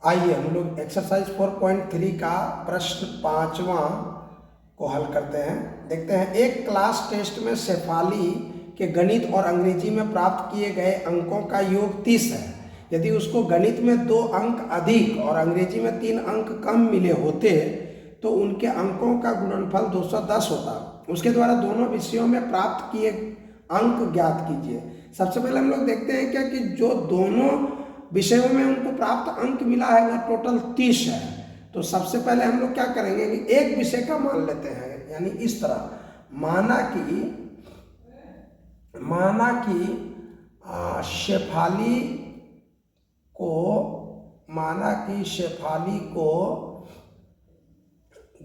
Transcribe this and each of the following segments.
आइए हम लोग एक्सरसाइज 4.3 का प्रश्न 5वां को हल करते हैं। देखते हैं, एक क्लास टेस्ट में शेफाली के गणित और अंग्रेजी में प्राप्त किए गए अंकों का योग 30 है। यदि उसको गणित में 2 अंक अधिक और अंग्रेजी में 3 अंक कम मिले होते तो उनके अंकों का गुणनफल 210 होता। उसके द्वारा दोनों विषयों में प्राप्त किए अंक ज्ञात कीजिए। सबसे पहले हम लोग देखते हैं क्या कि जो दोनों विषयों में उनको प्राप्त अंक मिला है वह टोटल 30 है। तो सबसे पहले हम लोग क्या करेंगे कि एक विषय का मान लेते हैं, यानी इस तरह माना कि शेफाली को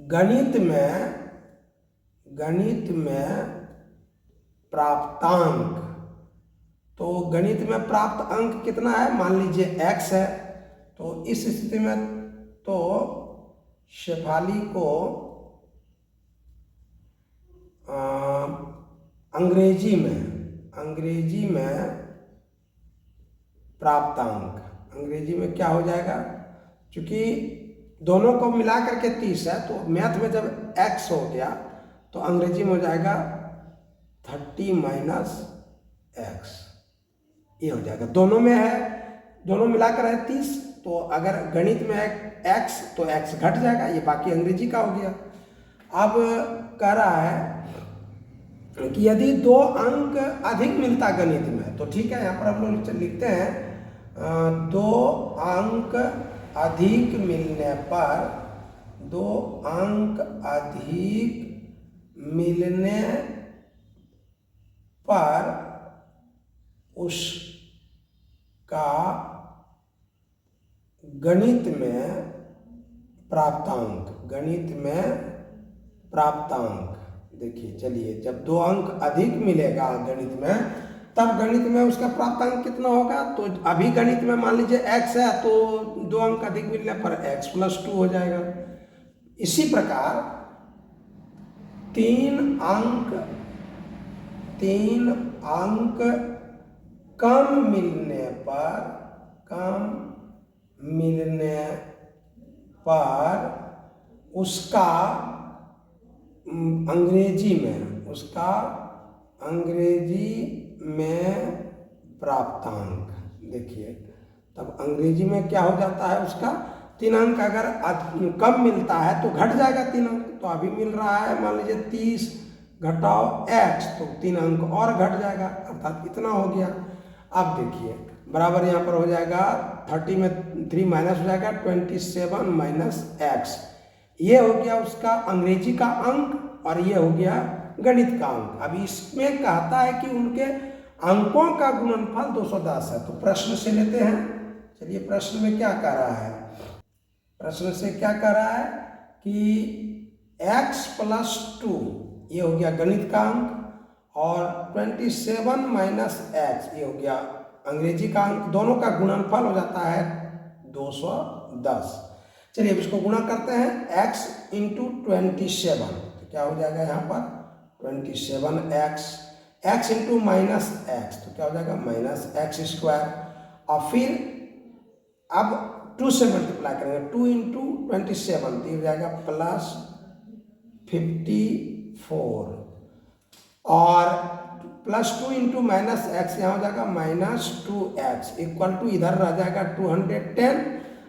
गणित में प्राप्तांक, तो गणित में प्राप्त अंक कितना है, मान लीजिए x है। तो इस स्थिति में तो शेफाली को अंग्रेजी में प्राप्तांक, अंग्रेजी में क्या हो जाएगा, क्योंकि दोनों को मिला करके 30 है तो मैथ में जब x हो गया तो अंग्रेजी में हो जाएगा 30 माइनस x, ये हो जाएगा। दोनों में है, दोनों मिलाकर है 30, तो अगर गणित में है x तो x घट जाएगा, ये बाकी अंग्रेजी का हो गया। अब कह रहा है कि यदि 2 अंक अधिक मिलता गणित में, तो ठीक है, यहाँ पर हम लोग लिखते हैं 2 अंक अधिक मिलने पर उसका गणित में प्राप्तांक देखिए, चलिए, जब 2 अंक अधिक मिलेगा गणित में तब गणित में उसका प्राप्तांक कितना होगा। तो अभी गणित में मान लीजिए x है तो 2 अंक अधिक मिलने पर x + 2 हो जाएगा। इसी प्रकार 3 अंक कम मिलने पर उसका अंग्रेजी में प्राप्तांक, देखिए, तब अंग्रेजी में क्या हो जाता है, उसका 3 अंक अगर कम मिलता है तो घट जाएगा 3 अंक। तो अभी मिल रहा है मान लीजिए 30 घटाओ x, तो 3 अंक और घट जाएगा, अर्थात इतना हो गया। अब देखिए बराबर यहाँ पर हो जाएगा 30 में 3 माइनस हो जाएगा 27 माइनस x, ये हो गया उसका अंग्रेजी का अंक और ये हो गया गणित का अंक। अभी इसमें कहता है कि उनके अंकों का गुणनफल 210 है। तो प्रश्न से लेते हैं, चलिए, प्रश्न में क्या कह रहा है, प्रश्न से क्या कह रहा है कि x + 2 ये हो गया गणित का अंक और 27 माइनस x ये हो गया अंग्रेजी का अंक, दोनों का गुणनफल हो जाता है 210। चलिए अब इसको गुणा करते हैं, x × 27, तो क्या हो जाएगा यहाँ पर 27x, x × -x, तो क्या हो जाएगा -x², और फिर अब 2 से मल्टीप्लाई करेंगे, 2 × 27 तो ये हो जाएगा +54, और +2 × -x यहाँ हो जाएगा -2x = इधर रह जाएगा 210।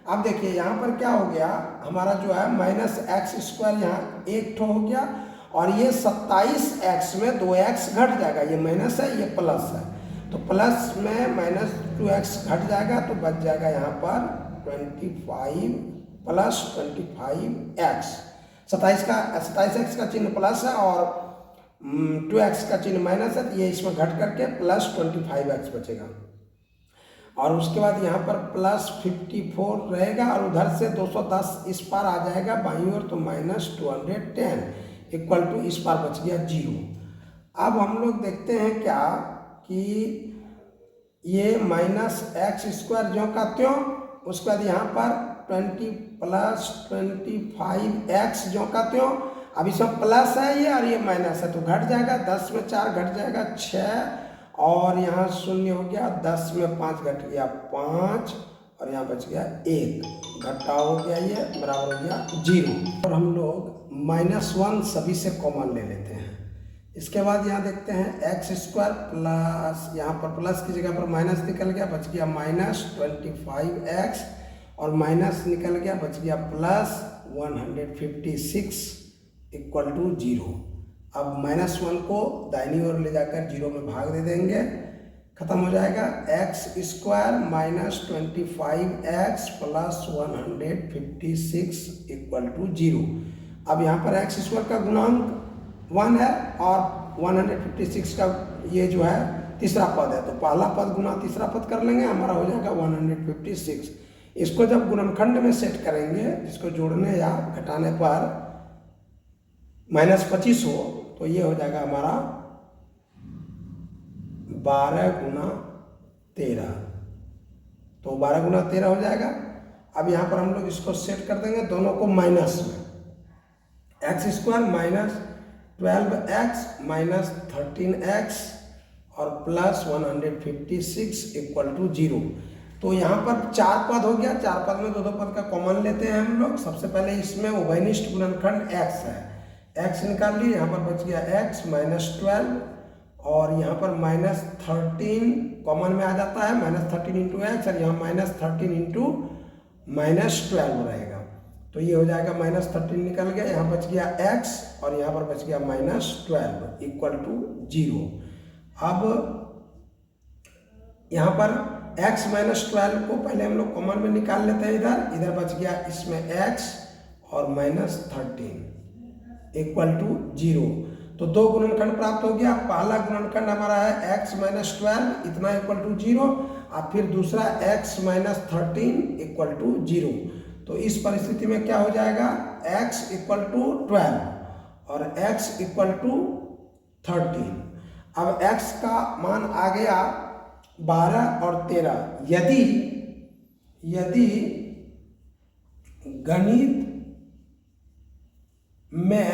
अब देखिए यहाँ पर क्या हो गया, हमारा जो है -x² यहाँ एक ठो हो गया, और ये 27x में 2x घट जाएगा, ये माइनस है ये प्लस है, तो प्लस में -2x घट जाएगा तो बच जाएगा यहाँ पर 25 + 25x। 27x का चिन्ह प्लस है और 2x का चिन्ह माइनस है, तो ये इसमें घट करके +25x बचेगा, और उसके बाद यहाँ पर +54 रहेगा और उधर से 210 इस पार आ जाएगा बाईं ओर, तो -210 = इस पार बच गया 0। अब हम लोग देखते हैं क्या कि ये -x² जो का त्यों, उसके बाद यहाँ पर 20 + 25x जो का त्यों, अब इसमें प्लस है ये और ये माइनस है तो घट जाएगा, 10 में 4 घट जाएगा 6, और यहाँ 0 हो गया, 10 में 5 घट गया 5, और यहाँ बच गया 1, घटा हो गया ये, बराबर हो गया 0। और हम लोग -1 सभी से कॉमन ले लेते हैं। इसके बाद यहाँ देखते हैं x² प्लस, यहाँ पर प्लस की जगह पर माइनस निकल गया, बच गया -25x, और माइनस निकल गया, बच गया +156 = 0। अब -1 को दाहिनी ओर ले जाकर 0 में भाग दे देंगे, खत्म हो जाएगा। x² -25x + 156 = 0। अब यहाँ पर x² का गुणांक 1 है और 156 का ये जो है तीसरा पद है, तो पहला पद गुना तीसरा पद कर लेंगे, हमारा हो जाएगा 156। इसको जब गुणनखंड में सेट करेंगे, जिसको जोड़ने या घटाने पर -25 हो, तो ये हो जाएगा हमारा 12 × 13, तो 12 × 13 हो जाएगा। अब यहाँ पर हम लोग इसको सेट कर देंगे दोनों को माइनस में, x² -12x -13x और +156 = 0। तो यहाँ पर 4 पद हो गया, 4 पद में 2 पद का कॉमन लेते हैं हम लोग। सबसे पहले इसमें उभयनिष्ठ गुणनखंड x है, x निकाल लिए, यहाँ पर बच गया x -12 और यहाँ पर -13 कॉमन में आ जाता है, -13 × x, और यहाँ -13 × -12 रहेगा, तो ये हो जाएगा -13 निकल गया, यहाँ बच गया x और यहाँ पर बच गया -12 = 0। अब यहाँ पर x -12 को पहले हम लोग कॉमन में निकाल लेते हैं, इधर बच गया इसमें x और -13 = 0। तो 2 गुणनखंड प्राप्त हो गया। पहला गुणनखंड हमारा है x -12 इतना = 0, और फिर दूसरा x -13 = 0। तो इस परिस्थिति में क्या हो जाएगा, x = 12 और x = 13। अब x का मान आ गया 12 और 13। यदि गणित में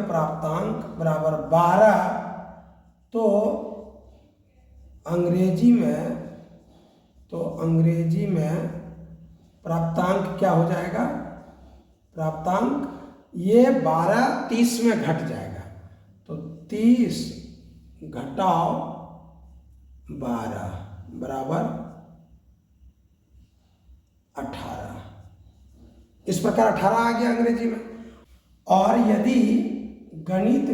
प्राप्तांक बराबर 12, तो अंग्रेजी में प्राप्तांक क्या हो जाएगा, प्राप्तांक ये 12 30 में घट जाएगा, तो 30 घटाओ 12 बराबर 18। इस प्रकार 18 आ गया अंग्रेजी में। और यदि गणित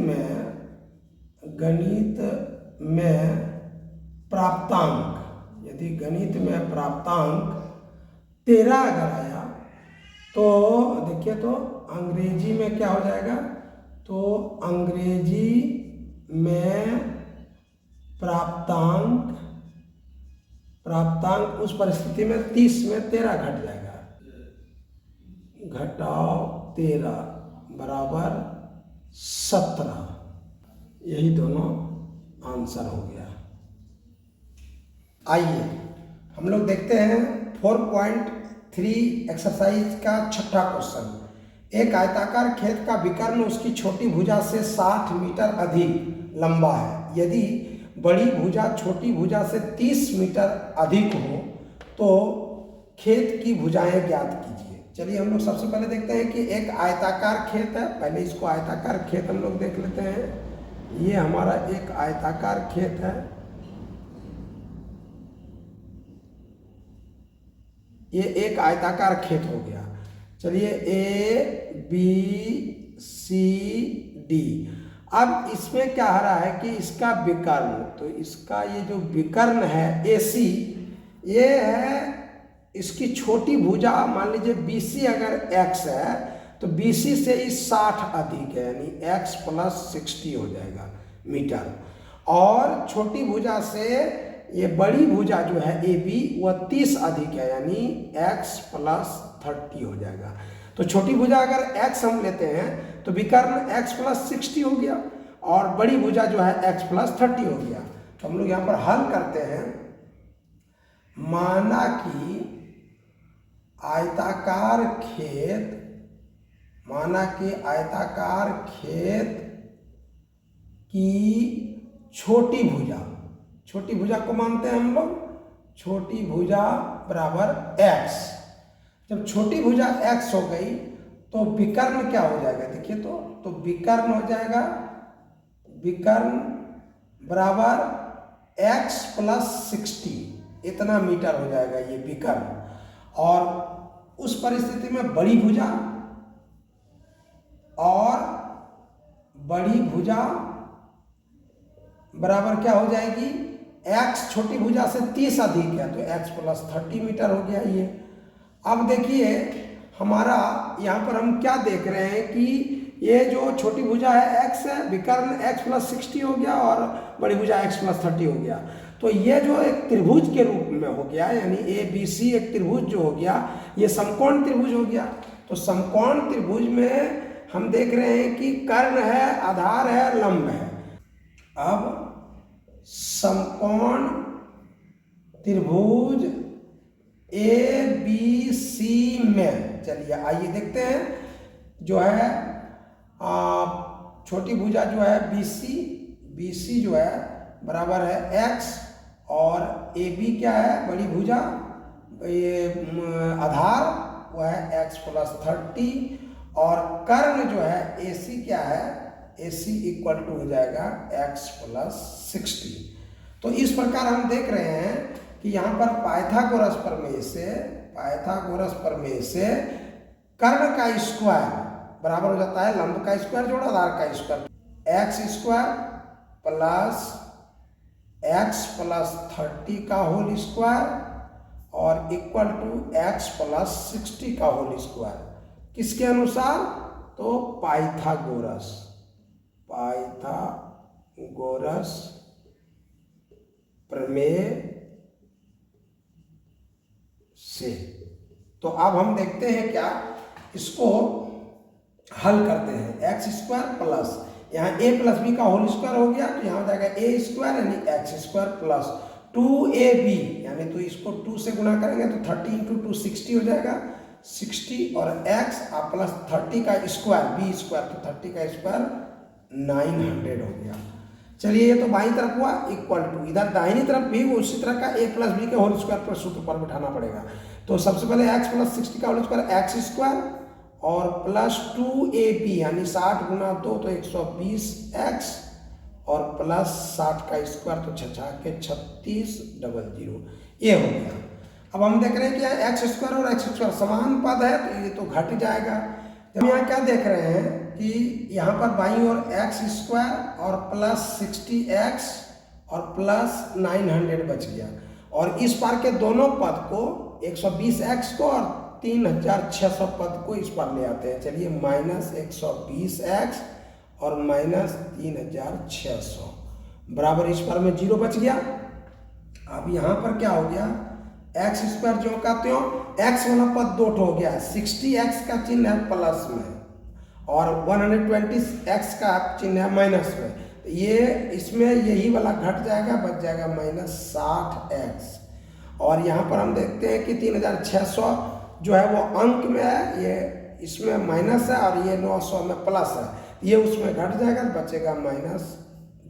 में प्राप्तांक 13 अगर आया, तो देखिए, तो अंग्रेजी में क्या हो जाएगा, तो अंग्रेजी में प्राप्तांक उस परिस्थिति में 30 में 13 घट जाएगा, घटाओ 13 बराबर 17। यही दोनों आंसर हो गया। आइए हम लोग देखते हैं 4.3 एक्सरसाइज का छठा क्वेश्चन। एक आयताकार खेत का विकर्ण उसकी छोटी भुजा से 60 मीटर अधिक लंबा है। यदि बड़ी भुजा छोटी भुजा से 30 मीटर अधिक हो तो खेत की भुजाएं ज्ञात कीजिए। चलिए हम लोग सबसे पहले देखते हैं कि एक आयताकार खेत है। पहले इसको आयताकार खेत हम लोग देख लेते हैं। ये हमारा एक आयताकार खेत है। ये एक आयताकार खेत हो गया। चलिए ए बी सी डी। अब इसमें क्या आ रहा है कि इसका विकर्ण, तो इसका ये जो विकर्ण है ए सी, ये है इसकी छोटी भुजा। मान लीजिए बी सी अगर x है तो बी सी से इस 60 अधिक है, यानी x + 60 हो जाएगा मीटर। और छोटी भुजा से ये बड़ी भुजा जो है ए बी वह 30 अधिक है, यानी x + 30 हो जाएगा। तो छोटी भुजा अगर x हम लेते हैं तो विकर्ण x + 60 हो गया और बड़ी भुजा जो है x + 30 हो गया। तो हम लोग यहाँ पर हल करते हैं। माना कि आयताकार खेत की छोटी छोटी भुजा को मानते हैं हम लोग, छोटी भुजा बराबर x। जब छोटी भुजा x हो गई तो विकर्ण क्या हो जाएगा, देखिए तो विकर्ण हो जाएगा, विकर्ण बराबर x प्लस 60, इतना मीटर हो जाएगा ये विकर्ण। और उस परिस्थिति में बड़ी भुजा और बड़ी भुजा बराबर क्या हो जाएगी, x छोटी भुजा से 30 अधिक है तो x प्लस 30 मीटर हो गया ये। अब देखिए हमारा यहाँ पर हम क्या देख रहे हैं कि ये जो छोटी भुजा है x है, विकर्ण x प्लस 60 हो गया और बड़ी भुजा x प्लस 30 हो गया। तो ये जो एक त्रिभुज के रूप में हो गया, यानी ABC एक त्रिभुज जो हो गया, ये समकोण त्रिभुज हो गया। तो समकोण त्रिभुज में हम देख रहे हैं कि कर्ण है, आधार है, लंब है। अब समकोण त्रिभुज ABC में चलिए आइए देखते हैं, जो है छोटी भुजा जो है BC जो है बराबर है x और AB क्या है, बड़ी भुजा, ये आधार वो है x प्लस 30 और कर्ण जो है AC क्या है, AC इक्वल टू हो जाएगा x प्लस 60। तो इस प्रकार हम देख रहे हैं कि यहाँ पर पाइथागोरस प्रमेय से कर्ण का स्क्वायर बराबर हो जाता है लंब का स्क्वायर जोड़ आधार का स्क्वायर, x स्क्वायर प्लस 30 का होल स्क्वायर और इक्वल टू x प्लस 60 का होल स्क्वायर। किसके अनुसार, तो पाइथागोरस प्रमेय से। तो अब हम देखते हैं क्या, इसको हल करते हैं। एक्स स्क्वायर प्लस यहाँ a प्लस बी का होल स्क्वायर हो गया तो यहाँ हो जाएगा a स्क्वायर यानी एक्स स्क्वायर प्लस 2ab, यानी तो इसको 2 से गुणा करेंगे तो 30 इंटू 2 60 हो जाएगा, 60 और x आप प्लस 30 का स्क्वायर b स्क्वायर, तो 30 का स्क्वायर 900 हो गया। चलिए ये तो बाईं तरफ हुआ, इक्वल टू इधर दाहिनी तरफ भी उसी तरह का a प्लस बी के होल स्क्वायर पर सूत्र पर बिठाना पड़ेगा। तो सबसे पहले x प्लस 60 का होल स्क्वायर एक्स स्क्वायर और प्लस 2ab यानी 60 गुना 2 तो 120x और प्लस 60 का स्क्वायर तो 3600 ये हो गया। अब हम देख रहे हैं कि एक्स स्क्वायर और एक्स स्क्वायर समान पद है तो ये तो घट जाएगा। हम यहाँ क्या देख रहे हैं कि यहाँ पर बाईं ओर एक्स स्क्वायर और प्लस 60x और प्लस 900 बच गया और इस पार के दोनों पद को 120x को और 3600 पद को इस पर ले आते हैं। चलिए माइनस 120x और माइनस 3600 बराबर इस पर में 0 बच गया। अब यहाँ पर क्या हो गया, एक्स स्क्वायर जो का त्यों एक्स वाला पद 2 हो गया, 60x का चिन्ह है प्लस में और 120x का चिन्ह है माइनस में, ये इसमें यही वाला घट जाएगा, बच जाएगा माइनस 60x। और यहाँ पर हम देखते हैं कि 3600 जो है वो अंक में है, ये इसमें माइनस है और ये 900 में प्लस है, ये उसमें घट जाएगा, बचेगा माइनस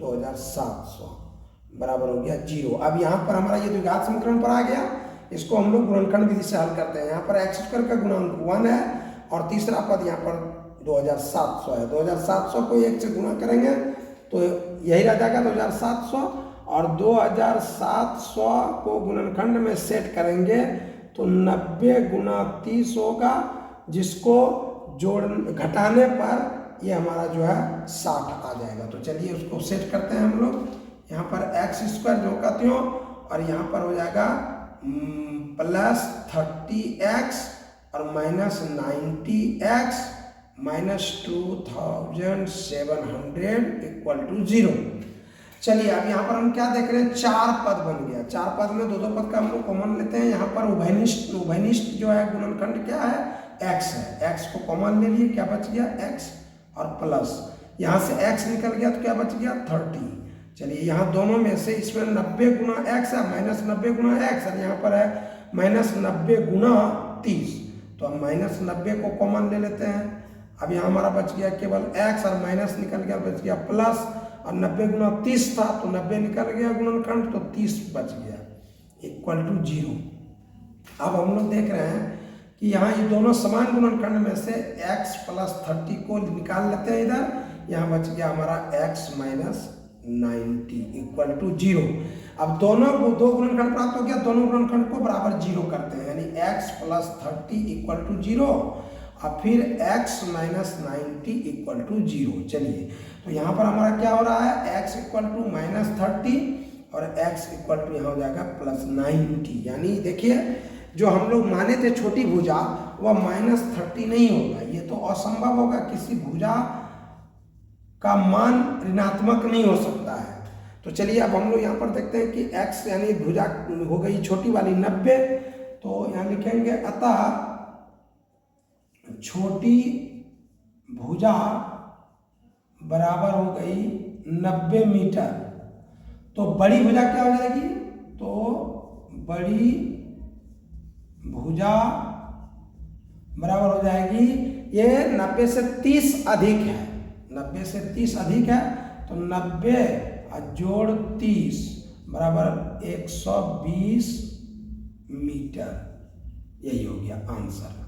2700 बराबर हो गया 0। अब यहाँ पर हमारा ये द्विघात समीकरण पर आ गया, इसको हम लोग गुणनखंड विधि से हल करते हैं। यहाँ पर एक्स स्क्वायर का गुणांक 1 है और तीसरा पद यहाँ पर 2700 है। 2700 को 1 से गुणा करेंगे तो यही रह जाएगा 2700 और 2700 को गुणनखंड में सेट करेंगे तो 90 गुना 30 होगा, जिसको घटाने पर ये हमारा जो है 60 आ जाएगा। तो चलिए उसको सेट करते हैं हम लोग। यहाँ पर एक्स स्क्वायर जो का त्यों और यहाँ पर हो जाएगा प्लस 30x और minus 90x minus 2700 equal to 0। चलिए अब यहाँ पर हम क्या देख रहे हैं, 4 पद बन गया। 4 पद में 2 पद का हम लोग कॉमन लेते हैं। यहाँ पर उभयनिष्ठ जो है गुणनखंड क्या है, x है, x को कॉमन ले लिए, क्या बच गया x और प्लस यहाँ से x निकल गया तो क्या बच गया 30। चलिए यहाँ दोनों में से इसमें 90 गुना x है, माइनस 90 गुना x और यहाँ पर है माइनस 90 गुना 30, तो हम माइनस 90 को कॉमन ले लेते हैं। अब यहाँ हमारा बच गया केवल x और माइनस निकल गया, बच गया प्लस और 90 गुना 30 था तो 90 निकल गया गुणनखंड, तो 30 बच गया इक्वल टू 0। अब हम लोग देख रहे हैं कि यहाँ ये दोनों समान गुणनखंड में से x प्लस 30 को निकाल लेते हैं इधर, यहाँ बच गया हमारा x माइनस 90 इक्वल टू 0। अब दोनों दो गुणनखंड प्राप्त हो गया, दोनों गुणनखंड को बराबर 0 करते हैं, यानी x प्लस 30 इक्वल टू 0 और फिर x माइनस 90 इक्वल टू 0। चलिए तो यहाँ पर हमारा क्या हो रहा है, x इक्वल टू माइनस 30 और x इक्वल टू यहाँ हो जाएगा प्लस 90। यानी देखिए जो हम लोग माने थे छोटी भुजा वह माइनस 30 नहीं होगा, ये तो असंभव होगा, किसी भुजा का मान ऋणात्मक नहीं हो सकता है। तो चलिए अब हम लोग यहाँ पर देखते हैं कि x यानी भुजा हो गई छोटी वाली 90, तो यहाँ लिखेंगे अतः छोटी भुजा बराबर हो गई 90 मीटर। तो बड़ी भुजा क्या हो जाएगी, तो बड़ी भुजा बराबर हो जाएगी, ये 90 से 30 अधिक है, 90 से 30 अधिक है, तो 90 जोड़ 30 बराबर 120 मीटर, यही हो गया आंसर।